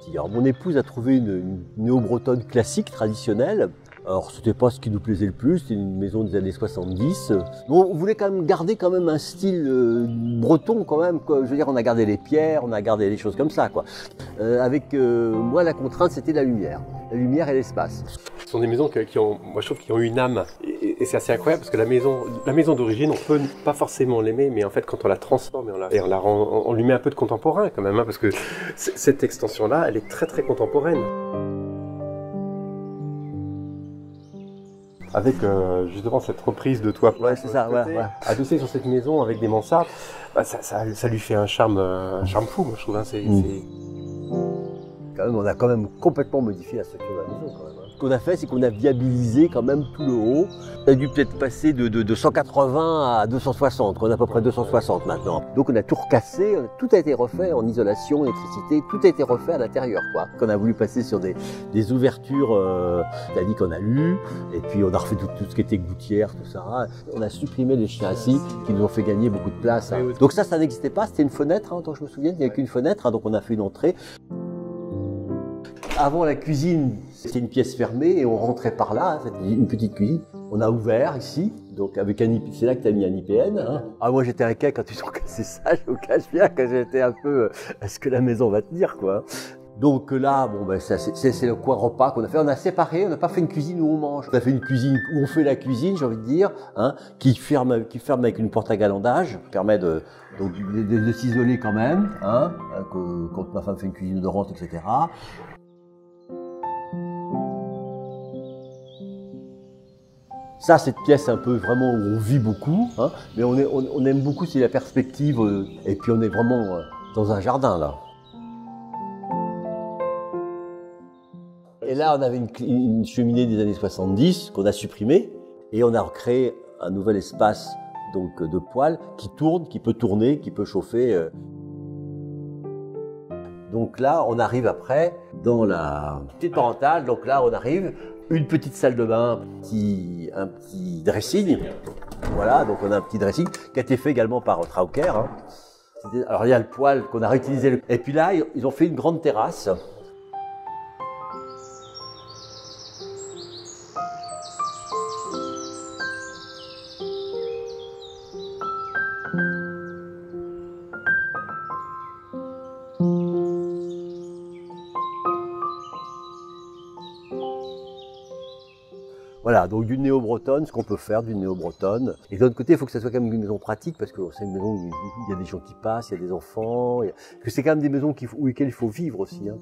parti. Alors, mon épouse a trouvé une néo-bretonne classique, traditionnelle. Alors, c'était pas ce qui nous plaisait le plus, c'était une maison des années 70. Bon, on voulait quand même garder quand même un style breton quand même, quoi. Je veux dire, on a gardé les pierres, on a gardé les choses comme ça, quoi. Moi, la contrainte, c'était la lumière et l'espace. Ce sont des maisons qui ont, moi je trouve, qui ont une âme. Et c'est assez incroyable parce que la maison d'origine, on peut pas forcément l'aimer, mais en fait, quand on la transforme et on lui met un peu de contemporain quand même, hein, parce que cette extension-là, elle est très très contemporaine. Avec justement cette reprise de toit plat, ouais, c'est ça, côté, ouais. Adossé sur cette maison avec des mansardes, bah, ça lui fait un charme fou, moi je trouve. Hein, Quand même, on a quand même complètement modifié la structure de la maison. Quand même, hein. Ce qu'on a fait, c'est qu'on a viabilisé quand même tout le haut. On a dû peut-être passer de 180 à 260, on a à peu près 260 maintenant. Donc on a tout recassé, tout a été refait en isolation, électricité, tout a été refait à l'intérieur, quoi. On a voulu passer sur des ouvertures, c'est-à-dire qu'on a lu, et puis on a refait tout ce qui était gouttière, tout ça. On a supprimé les chiens assis qui nous ont fait gagner beaucoup de place. Hein. Donc ça n'existait pas, c'était une fenêtre, hein, tant que je me souviens, il n'y avait qu'une fenêtre, hein, donc on a fait une entrée. Avant la cuisine, c'était une pièce fermée et on rentrait par là, c'était une petite cuisine. On a ouvert ici, donc avec c'est là que tu as mis un IPN. Hein. Ah, moi j'étais inquiet quand ils ont cassé ça, je vous cache bien que j'étais un peu, est-ce que la maison va tenir, quoi. Donc là, bon, ben, c'est le coin repas qu'on a fait. On a séparé, on n'a pas fait une cuisine où on mange. On a fait une cuisine où on fait la cuisine, j'ai envie de dire, hein, qui ferme avec une porte à galandage, qui permet de s'isoler quand même, hein, quand ma femme fait une cuisine de rente, etc. Ça, cette pièce un peu vraiment où on vit beaucoup, hein, mais on aime beaucoup, c'est la perspective, et puis on est vraiment dans un jardin là. Et là, on avait une cheminée des années 70 qu'on a supprimée, et on a recréé un nouvel espace donc de poêle qui tourne, qui peut tourner, qui peut chauffer. Donc là, on arrive après dans la petite parentale. Donc là, on arrive. Une petite salle de bain, un petit dressing. Voilà, donc on a un petit dressing qui a été fait également par Trauker. Hein. Alors il y a le poêle qu'on a réutilisé. Et puis là, ils ont fait une grande terrasse. Voilà, donc d'une néo-bretonne, ce qu'on peut faire d'une néo-bretonne. Et d'un autre côté, il faut que ça soit quand même une maison pratique, parce que c'est une maison où il y a des gens qui passent, il y a des enfants, que c'est quand même des maisons où lesquelles il faut vivre aussi. Hein.